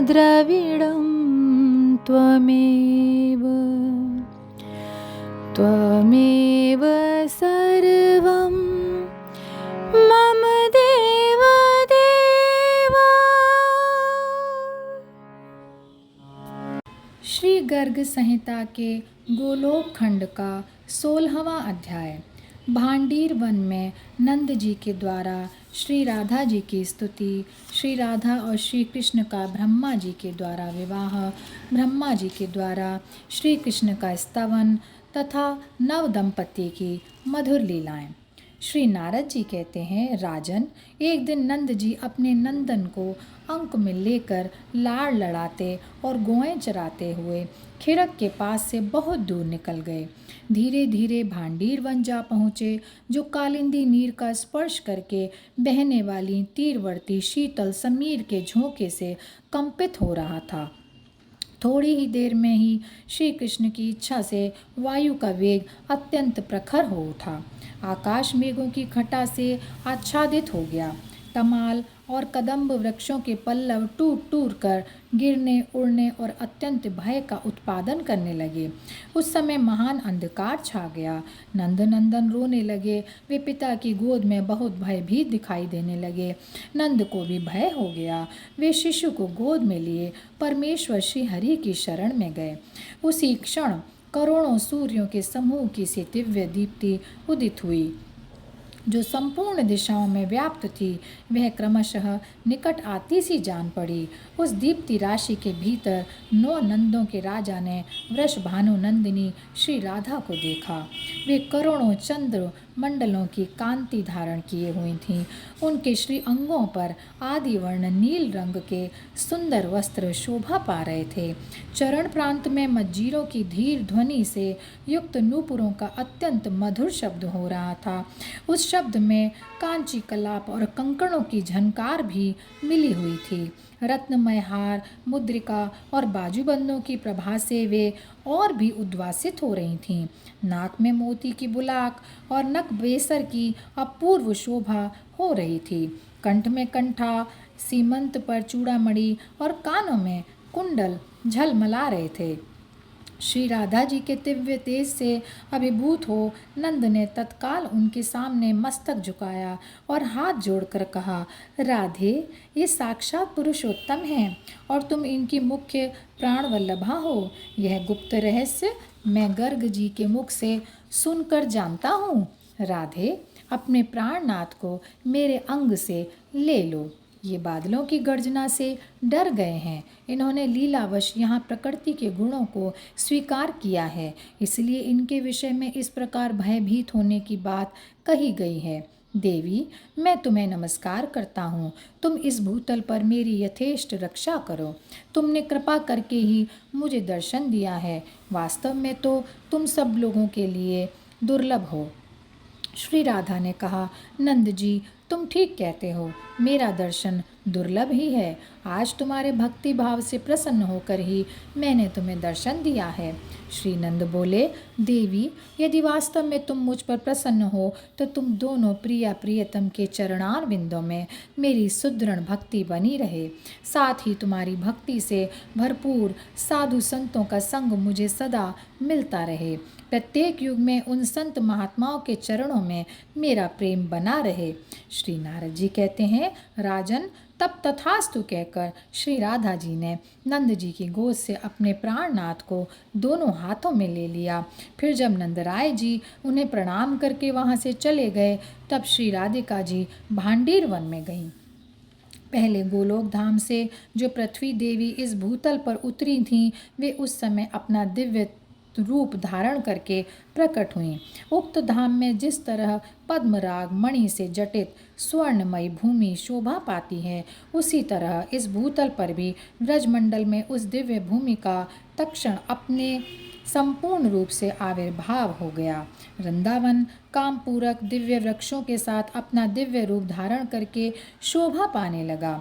द्रविडं त्वमेव त्वमेव सर्वं मम देव देवा। श्री गर्ग संहिता के गोलोक खंड का 16वां अध्याय। भांडीर वन में नंद जी के द्वारा श्री राधा जी की स्तुति, श्री राधा और श्री कृष्ण का ब्रह्मा जी के द्वारा विवाह, ब्रह्मा जी के द्वारा श्री कृष्ण का स्तवन तथा नव दंपति की मधुर लीलाएं। श्री नारद जी कहते हैं, राजन, एक दिन नंद जी अपने नंदन को अंक में लेकर लाड़ लड़ाते और गौएं चराते हुए खिड़क के पास से बहुत दूर निकल गए। धीरे धीरे भांडीर वन जा पहुँचे, जो कालिंदी नीर का स्पर्श करके बहने वाली तीरवर्ती शीतल समीर के झोंके से कंपित हो रहा था। थोड़ी ही देर में ही श्री कृष्ण की इच्छा से वायु का वेग अत्यंत प्रखर हो उठा। आकाश मेघों की घटा से आच्छादित हो गया। तमाल और कदम्ब वृक्षों के पल्लव टूट टूट कर गिरने, उड़ने और अत्यंत भय का उत्पादन करने लगे। उस समय महान अंधकार छा गया। नंदन रोने लगे। वे पिता की गोद में बहुत भयभीत दिखाई देने लगे। नंद को भी भय हो गया। वे शिशु को गोद में लिए परमेश्वर श्री हरि की शरण में गए। उसी क्षण करोड़ों सूर्यों के समूह की सी दिव्य दीप्ति उदित हुई, जो संपूर्ण दिशाओं में व्याप्त थी। वह क्रमशः निकट आती सी जान पड़ी। उस दीप्ति राशि के भीतर 9 नंदों के राजा ने वृषभानु नंदिनी श्री राधा को देखा। वे करोड़ों चंद्र मंडलों की कांति धारण किए हुई थीं। उनके श्री अंगों पर आदि वर्ण नील रंग के सुंदर वस्त्र शोभा पा रहे थे। चरण प्रांत में मज्जीरों की धीर ध्वनि से युक्त नूपुरों का अत्यंत मधुर शब्द हो रहा था। उस शब्द में कांची कलाप और कंकणों की झनकार भी मिली हुई थी। रत्नमय हार, मुद्रिका और बाजूबंदों की प्रभा से वे और भी उद्वासित हो रही थीं। नाक में मोती की बुलाक और नक बेसर की अपूर्व शोभा हो रही थी। कंठ में कंठा, सीमंत पर चूड़ामणि और कानों में कुंडल झलमला रहे थे। श्री राधा जी के दिव्य तेज से अभिभूत हो नंद ने तत्काल उनके सामने मस्तक झुकाया और हाथ जोड़कर कहा, राधे, ये साक्षात पुरुषोत्तम हैं और तुम इनकी मुख्य प्राण वल्लभा हो। यह गुप्त रहस्य मैं गर्ग जी के मुख से सुनकर जानता हूँ। राधे, अपने प्राणनाथ को मेरे अंग से ले लो। ये बादलों की गर्जना से डर गए हैं। इन्होंने लीलावश यहाँ प्रकृति के गुणों को स्वीकार किया है, इसलिए इनके विषय में इस प्रकार भयभीत होने की बात कही गई है। देवी, मैं तुम्हें नमस्कार करता हूँ। तुम इस भूतल पर मेरी यथेष्ट रक्षा करो। तुमने कृपा करके ही मुझे दर्शन दिया है। वास्तव में तो तुम सब लोगों के लिए दुर्लभ हो। श्री राधा ने कहा, नंद जी, तुम ठीक कहते हो। मेरा दर्शन दुर्लभ ही है। आज तुम्हारे भक्ति भाव से प्रसन्न होकर ही मैंने तुम्हें दर्शन दिया है। श्री नंद बोले, देवी, यदि वास्तव में तुम मुझ पर प्रसन्न हो तो तुम दोनों प्रिया प्रियतम के चरणार विंदों में मेरी सुदृढ़ भक्ति बनी रहे। साथ ही तुम्हारी भक्ति से भरपूर साधु संतों का संग मुझे सदा मिलता रहे। प्रत्येक युग में उन संत महात्माओं के चरणों में मेरा प्रेम बना रहे। श्री नारद जी कहते हैं, राजन, तब तथास्तु कहकर श्री राधा जी ने नंद जी की गोद से अपने प्राणनाथ को दोनों हाथों में ले लिया। फिर जब नंदराय जी उन्हें प्रणाम करके वहाँ से चले गए, तब श्री राधिका जी भांडीर वन में गईं। पहले गोलोक धाम से जो पृथ्वी देवी इस भूतल पर उतरी थीं, वे उस समय अपना दिव्य रूप धारण करके प्रकट हुई। उक्त धाम में जिस तरह पद्मराग मणि से जटित स्वर्णमयी भूमि शोभा पाती है, उसी तरह इस भूतल पर भी ब्रजमंडल में उस दिव्य भूमि का तत्क्षण अपने संपूर्ण रूप से आविर्भाव हो गया। वृंदावन कामपूरक दिव्य वृक्षों के साथ अपना दिव्य रूप धारण करके शोभा पाने लगा।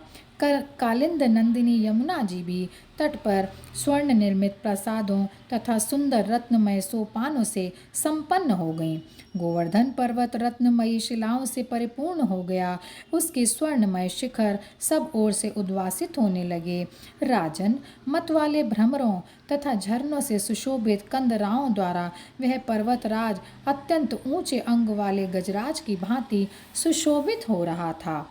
कालिंद नंदिनी यमुना जी भी तट पर स्वर्ण निर्मित प्रासादों तथा सुंदर रत्नमय सोपानों से संपन्न हो गईं। गोवर्धन पर्वत रत्नमयी शिलाओं से परिपूर्ण हो गया। उसके स्वर्णमय शिखर सब ओर से उद्वासित होने लगे। राजन, मत वाले भ्रमरों तथा झरनों से सुशोभित कंदराओं द्वारा वह पर्वतराज अत्यंत ऊंचे अंग वाले गजराज की भांति सुशोभित हो रहा था।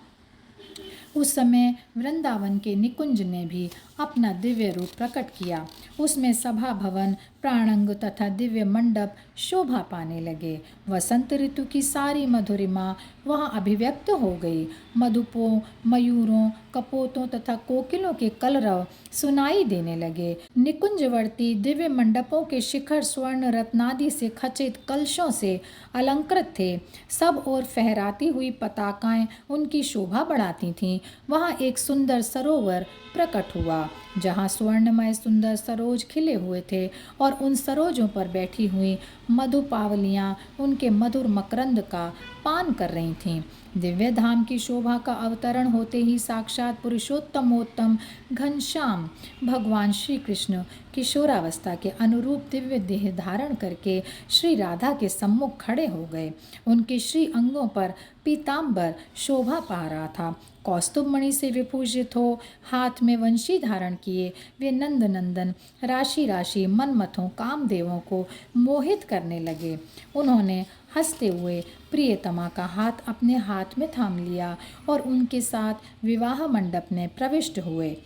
उस समय वृंदावन के निकुंज ने भी अपना दिव्य रूप प्रकट किया। उसमें सभा भवन, प्राणंग तथा दिव्य मंडप शोभा पाने लगे। वसंत ऋतु की सारी मधुरिमा वहाँ अभिव्यक्त हो गई। मधुपों, मयूरों, कपोतों तथा कोकिलों के कलरव सुनाई देने लगे। निकुंजवर्ती दिव्य मंडपों के शिखर स्वर्ण रत्नादि से खचित कलशों से अलंकृत थे। सब ओर फहराती हुई पताकाएं उनकी शोभा बढ़ाती थीं। वहाँ एक सुंदर सरोवर प्रकट हुआ, जहाँ स्वर्णमय सुंदर सरोज खिले हुए थे और उन सरोजों पर बैठी हुई मधुपावलियाँ उनके मधुर मकरंद का पान कर रही थीं। दिव्य धाम की शोभा का अवतरण होते ही साक्षात पुरुषोत्तमोत्तम घनश्याम भगवान श्री कृष्ण किशोरावस्था के अनुरूप दिव्य देह धारण करके श्री राधा के सम्मुख खड़े हो गए। उनके श्री अंगों पर पीताम्बर शोभा पा रहा था। कौस्तुभ मणि से विभूषित हो हाथ में वंशी धारण किए वे नंद नंदन राशि राशि मनमथों कामदेवों को मोहित करने लगे। उन्होंने हंसते हुए प्रियतमा का हाथ अपने हाथ में थाम लिया और उनके साथ विवाह मंडप में प्रविष्ट हुए।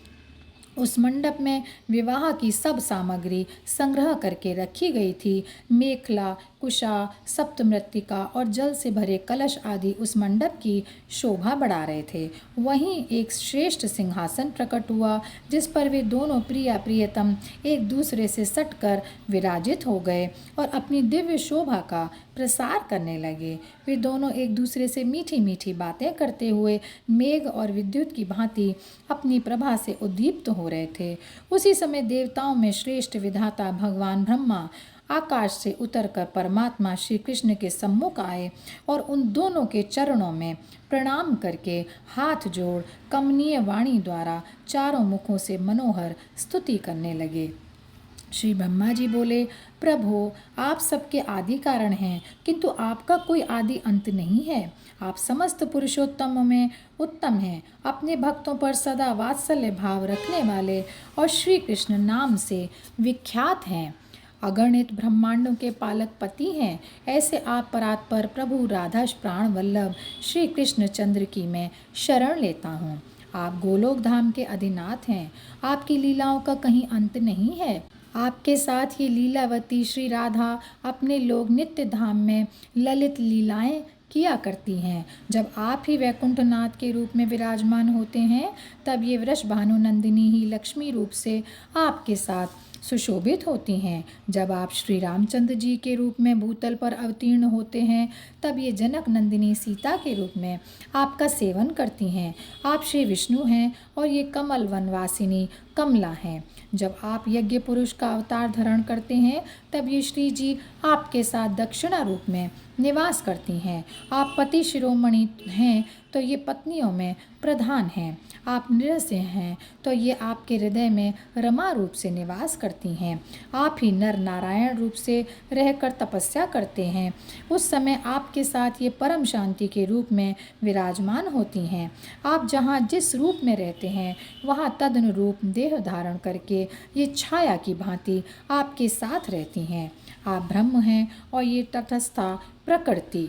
उस मंडप में विवाह की सब सामग्री संग्रह करके रखी गई थी। मेखला, कुशा, सप्तमृत्तिका और जल से भरे कलश आदि उस मंडप की शोभा बढ़ा रहे थे। वहीं एक श्रेष्ठ सिंहासन प्रकट हुआ, जिस पर वे दोनों प्रिया प्रियतम एक दूसरे से सटकर विराजित हो गए और अपनी दिव्य शोभा का प्रसार करने लगे। वे दोनों एक दूसरे से मीठी मीठी बातें करते हुए मेघ और विद्युत की भांति अपनी प्रभा से उद्दीप्त हो रहे थे। उसी समय देवताओं में श्रेष्ठ विधाता भगवान ब्रह्मा आकाश से उतरकर परमात्मा श्री कृष्ण के सम्मुख आए और उन दोनों के चरणों में प्रणाम करके हाथ जोड़ कमनीय वाणी द्वारा चारों मुखों से मनोहर स्तुति करने लगे। श्री ब्रह्मा जी बोले, प्रभो, आप सबके आदि कारण हैं, किंतु आपका कोई आदि अंत नहीं है। आप समस्त पुरुषोत्तमों में उत्तम हैं, अपने भक्तों पर सदा वात्सल्य भाव रखने वाले और श्री कृष्ण नाम से विख्यात हैं। अगणित ब्रह्मांडों के पालक पति हैं। ऐसे आप परात्पर प्रभु राधा प्राण वल्लभ श्री कृष्ण चंद्र की मैं शरण लेता हूँ। आप गोलोक धाम के अधिनाथ हैं। आपकी लीलाओं का कहीं अंत नहीं है। आपके साथ ये लीलावती श्री राधा अपने लोक नित्य धाम में ललित लीलाएं किया करती हैं। जब आप ही वैकुंठनाथ के रूप में विराजमान होते हैं, तब ये वृषभानु नंदिनी ही लक्ष्मी रूप से आपके साथ सुशोभित होती हैं। जब आप श्री रामचंद्र जी के रूप में भूतल पर अवतीर्ण होते हैं, तब ये जनक नंदिनी सीता के रूप में आपका सेवन करती हैं। आप श्री विष्णु हैं और ये कमल वनवासिनी कमला हैं। जब आप यज्ञ पुरुष का अवतार धारण करते हैं, तब ये श्री जी आपके साथ दक्षिणा रूप में निवास करती हैं। आप पति शिरोमणि हैं तो ये पत्नियों में प्रधान हैं। आप नृस्य हैं तो ये आपके हृदय में रमा रूप से निवास करती हैं। आप ही नर नारायण रूप से रहकर तपस्या करते हैं। उस समय आपके साथ ये परम शांति के रूप में विराजमान होती हैं। आप जहाँ जिस रूप में रहते हैं, वहाँ तदनुरूप देह धारण करके ये छाया की भांति आपके साथ रहती हैं। आप ब्रह्म हैं और ये तटस्था प्रकृति।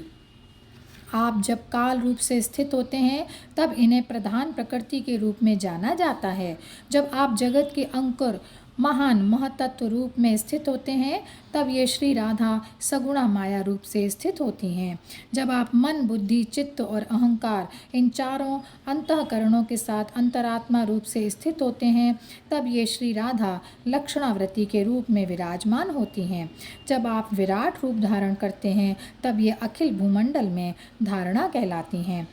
आप जब काल रूप से स्थित होते हैं, तब इन्हें प्रधान प्रकृति के रूप में जाना जाता है। जब आप जगत के अंकुर महान महतत्व रूप में स्थित होते हैं, तब ये श्री राधा सगुणा माया रूप से स्थित होती हैं। जब आप मन, बुद्धि, चित्त और अहंकार इन चारों अंतःकरणों के साथ अंतरात्मा रूप से स्थित होते हैं, तब ये श्री राधा लक्षणावृत्ति के रूप में विराजमान होती हैं। जब आप विराट रूप धारण करते हैं, तब ये अखिल भूमंडल में धारणा कहलाती हैं।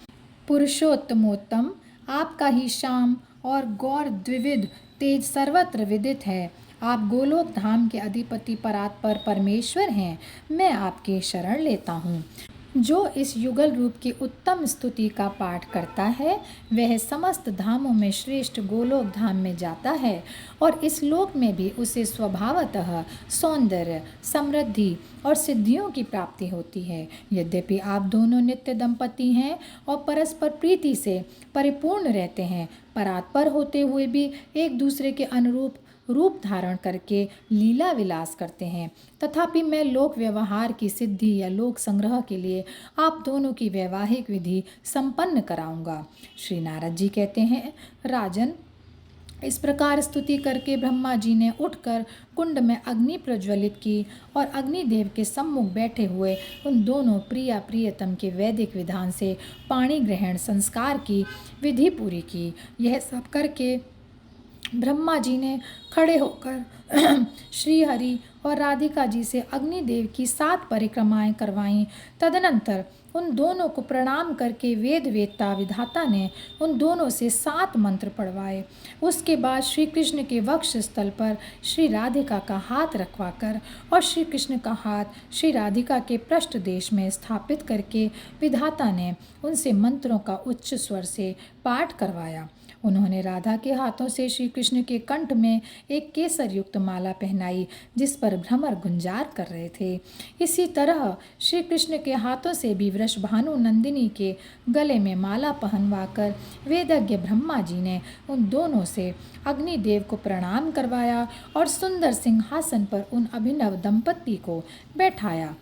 पुरुषोत्तमोत्तम, आपका ही श्याम और गौर द्विविध तेज सर्वत्र विदित है। आप गोलोक धाम के अधिपति परात्पर परमेश्वर हैं। मैं आपकी शरण लेता हूँ। जो इस युगल रूप की उत्तम स्तुति का पाठ करता है वह समस्त धामों में श्रेष्ठ गोलोक धाम में जाता है और इस लोक में भी उसे स्वभावतः सौंदर्य, समृद्धि और सिद्धियों की प्राप्ति होती है। यद्यपि आप दोनों नित्य दंपति हैं और परस्पर प्रीति से परिपूर्ण रहते हैं, परात्पर होते हुए भी एक दूसरे के अनुरूप रूप धारण करके लीला विलास करते हैं, तथापि मैं लोक व्यवहार की सिद्धि या लोक संग्रह के लिए आप दोनों की वैवाहिक विधि संपन्न कराऊंगा। श्री नारद जी कहते हैं, राजन, इस प्रकार स्तुति करके ब्रह्मा जी ने उठकर कुंड में अग्नि प्रज्वलित की और अग्निदेव के सम्मुख बैठे हुए उन दोनों प्रिया प्रियतम के वैदिक विधान से पाणी ग्रहण संस्कार की विधि पूरी की। यह सब करके ब्रह्मा जी ने खड़े होकर श्री हरि और राधिका जी से अग्निदेव की 7 परिक्रमाएं करवाईं। तदनंतर उन दोनों को प्रणाम करके वेद वेत्ता विधाता ने उन दोनों से 7 मंत्र पढ़वाए। उसके बाद श्री कृष्ण के वक्ष स्थल पर श्री राधिका का हाथ रखवाकर और श्री कृष्ण का हाथ श्री राधिका के पृष्ठ देश में स्थापित करके विधाता ने उनसे मंत्रों का उच्च स्वर से पाठ करवाया। उन्होंने राधा के हाथों से श्री कृष्ण के कंठ में एक केसर युक्त माला पहनाई जिस पर भ्रमर गुंजार कर रहे थे। इसी तरह श्री कृष्ण के हाथों से भी वृषभानु नंदिनी के गले में माला पहनवाकर वेदज्ञ ब्रह्मा जी ने उन दोनों से अग्निदेव को प्रणाम करवाया और सुंदर सिंहासन पर उन अभिनव दंपति को बैठाया।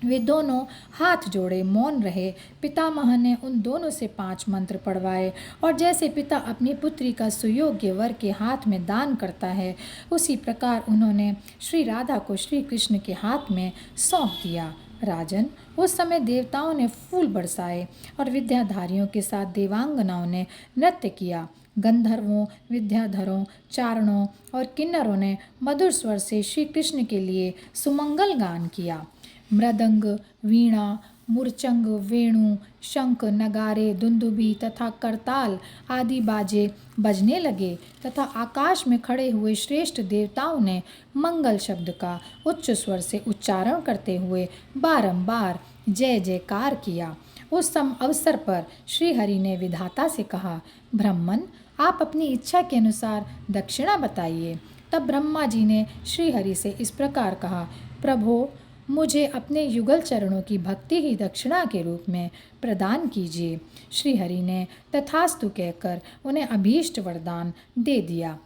वे दोनों हाथ जोड़े मौन रहे। पितामह ने उन दोनों से 5 मंत्र पढ़वाए और जैसे पिता अपनी पुत्री का सुयोग्य वर के हाथ में दान करता है, उसी प्रकार उन्होंने श्री राधा को श्री कृष्ण के हाथ में सौंप दिया। राजन, उस समय देवताओं ने फूल बरसाए और विद्याधारियों के साथ देवांगनाओं ने नृत्य किया। गंधर्वों, विद्याधरों, चारणों और किन्नरों ने मधुर स्वर से श्री कृष्ण के लिए सुमंगल गान किया। मृदंग, वीणा, मूर्चंग, वेणु, शंख, नगारे, दुंदुभी तथा करताल आदि बाजे बजने लगे तथा आकाश में खड़े हुए श्रेष्ठ देवताओं ने मंगल शब्द का उच्च स्वर से उच्चारण करते हुए बारंबार जय जयकार किया। उस अवसर पर श्री हरि ने विधाता से कहा, ब्रह्मन, आप अपनी इच्छा के अनुसार दक्षिणा बताइए। तब ब्रह्मा जी ने श्री हरि से इस प्रकार कहा, प्रभो, मुझे अपने युगल चरणों की भक्ति ही दक्षिणा के रूप में प्रदान कीजिए। श्री हरि ने तथास्तु कहकर उन्हें अभीष्ट वरदान दे दिया।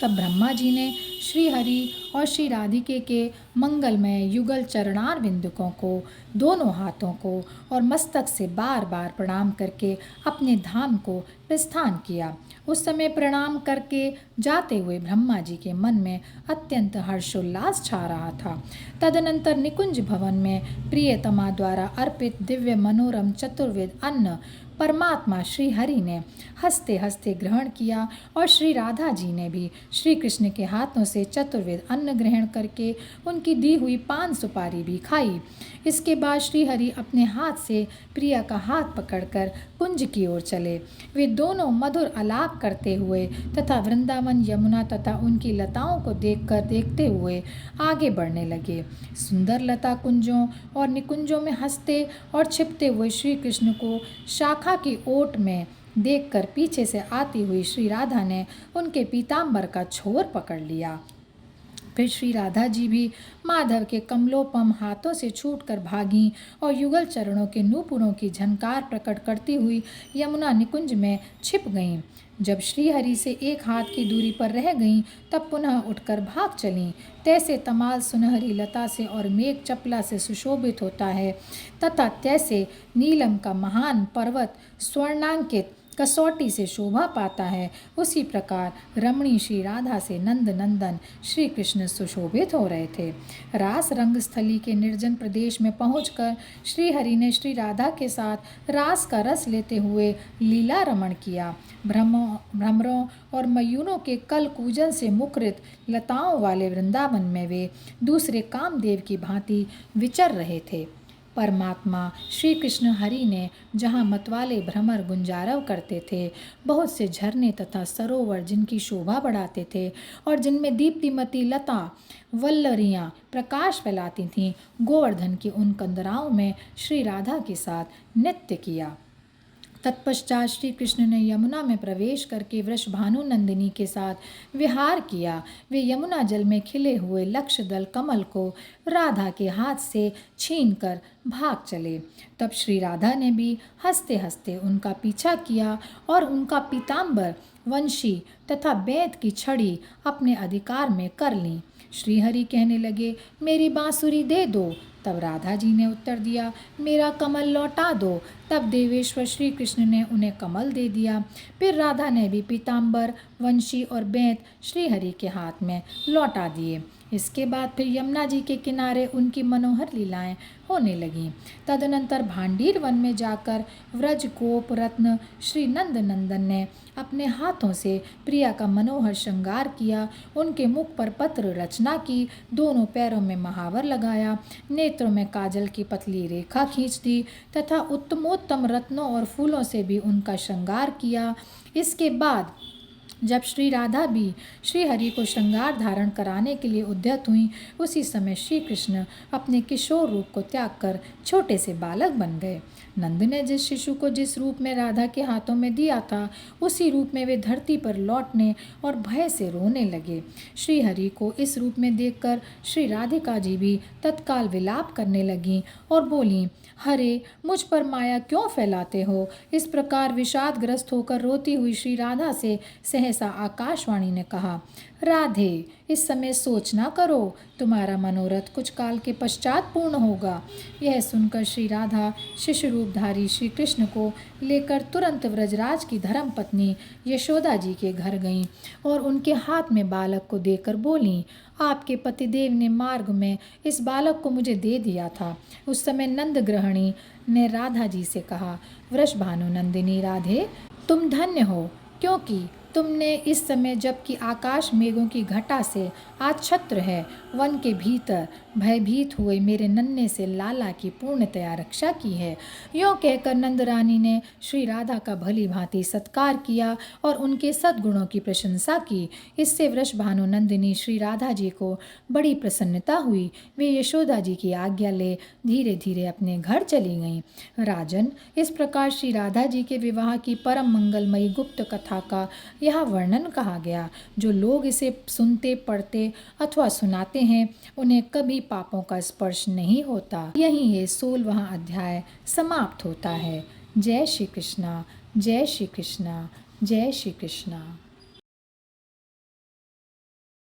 तब ब्रह्मा जी ने श्री हरि और श्री राधिके के मंगलमय युगल चरणार बिंदुकों को, दोनों हाथों को और मस्तक से बार बार प्रणाम करके अपने धाम को प्रस्थान किया। उस समय प्रणाम करके जाते हुए ब्रह्मा जी के मन में अत्यंत हर्षोल्लास छा रहा था। तदनंतर निकुंज भवन में प्रियतमा द्वारा अर्पित दिव्य मनोरम चतुर्वेद अन्न परमात्मा श्री हरि ने हंसते हंसते ग्रहण किया और श्री राधा जी ने भी श्री कृष्ण के हाथों से चतुर्वेद अन्न ग्रहण करके उनकी दी हुई पान सुपारी भी खाई। इसके बाद श्री हरि अपने हाथ से प्रिया का हाथ पकड़कर कुंज की ओर चले। वे दोनों मधुर आलाप करते हुए तथा वृंदावन, यमुना तथा उनकी लताओं को देखते हुए आगे बढ़ने लगे। सुंदर लता कुंजों और निकुंजों में हंसते और छिपते हुए श्री कृष्ण को शाखा की ओट में देखकर पीछे से आती हुई श्री राधा ने उनके पीतांबर का छोर पकड़ लिया। फिर श्री राधा जी भी माधव के कमलोपम हाथों से छूटकर भागीं और युगल चरणों के नूपुरों की झनकार प्रकट करती हुई यमुना निकुंज में छिप गईं। जब श्री हरि से एक हाथ की दूरी पर रह गईं, तब पुनः उठकर भाग चलीं। तैसे तमाल सुनहरी लता से और मेघ चपला से सुशोभित होता है तथा तैसे नीलम का महान पर्वत स्वर्णांकित कसौटी से शोभा पाता है, उसी प्रकार रमणी श्री राधा से नंद नंदन श्री कृष्ण सुशोभित हो रहे थे। रास रंगस्थली के निर्जन प्रदेश में पहुंचकर श्री हरि ने श्री राधा के साथ रास का रस लेते हुए लीला रमण किया। भ्रमरों और मयूरों के कल कूजन से मुखरित लताओं वाले वृंदावन में वे दूसरे कामदेव की भांति विचर रहे थे। परमात्मा श्री कृष्ण हरि ने जहाँ मतवाले भ्रमर गुंजारव करते थे, बहुत से झरने तथा सरोवर जिनकी शोभा बढ़ाते थे और जिनमें दीप्तिमती लता वल्लरियाँ प्रकाश फैलाती थीं, गोवर्धन की उन कंदराओं में श्री राधा के साथ नृत्य किया। तत्पश्चात श्री कृष्ण ने यमुना में प्रवेश करके वृषभानु नंदिनी के साथ विहार किया। वे यमुना जल में खिले हुए लक्ष्य दल कमल को राधा के हाथ से छीनकर भाग चले। तब श्री राधा ने भी हंसते हंसते उनका पीछा किया और उनका पीताम्बर, वंशी तथा बेत की छड़ी अपने अधिकार में कर ली। श्रीहरि कहने लगे, मेरी बांसुरी दे दो। तब राधा जी ने उत्तर दिया, मेरा कमल लौटा दो। तब देवेश्वर श्री कृष्ण ने उन्हें कमल दे दिया। फिर राधा ने भी पीताम्बर, वंशी और बेंत श्रीहरि के हाथ में लौटा दिए। इसके बाद फिर यमुना जी के किनारे उनकी मनोहर लीलाएं होने लगीं। तदनंतर भांडीर वन में जाकर व्रज गोप रत्न श्री नंद नंदन ने अपने हाथों से प्रिया का मनोहर श्रृंगार किया। उनके मुख पर पत्र रचना की, दोनों पैरों में महावर लगाया, नेत्रों में काजल की पतली रेखा खींच दी तथा उत्तमोत्तम रत्नों और फूलों से भी उनका श्रृंगार किया। इसके बाद जब श्री राधा भी श्री हरि को श्रृंगार धारण कराने के लिए उद्यत हुई, उसी समय श्री कृष्ण अपने किशोर रूप को त्याग कर छोटे से बालक बन गए। नंद ने जिस शिशु को जिस रूप में राधा के हाथों में दिया था, उसी रूप में वे धरती पर लौटने और भय से रोने लगे। श्री हरि को इस रूप में देखकर श्री राधिका जी भी तत्काल विलाप करने लगीं और बोलीं, हरे मुझ पर माया क्यों फैलाते हो। इस प्रकार विषादग्रस्त होकर रोती हुई श्री राधा से सहसा आकाशवाणी ने कहा, राधे इस समय सोच ना करो, तुम्हारा मनोरथ कुछ काल के पश्चात पूर्ण होगा। यह सुनकर श्री राधा शिशु रूपधारी श्री कृष्ण को लेकर तुरंत व्रजराज की धर्म पत्नी यशोदा जी के घर गईं और उनके हाथ में बालक को देकर बोलीं, आपके पतिदेव ने मार्ग में इस बालक को मुझे दे दिया था। उस समय नंद गृहिणी ने राधा जी से कहा, वृषभानु नंदिनी राधे, तुम धन्य हो, क्योंकि तुमने इस समय जबकि आकाश मेघों की घटा से आच्छत्र है, वन के भीतर भयभीत हुए मेरे नन्हे से लाला की पूर्णतया रक्षा की है। यों कहकर नंद रानी ने श्री राधा का भली भांति सत्कार किया और उनके सद्गुणों की प्रशंसा की। इससे वृषभानु नंदिनी श्री राधा जी को बड़ी प्रसन्नता हुई। वे यशोदा जी की आज्ञा ले धीरे धीरे अपने घर चली गईं। राजन, इस प्रकार श्री राधा जी के विवाह की परम मंगलमयी गुप्त कथा का यह वर्णन कहा गया। जो लोग इसे सुनते, पढ़ते अथवा सुनाते हैं, उन्हें कभी पापों का स्पर्श नहीं होता। यहीं ये 16वां अध्याय समाप्त होता है। जय श्री कृष्णा, जय श्री कृष्णा, जय श्री कृष्णा।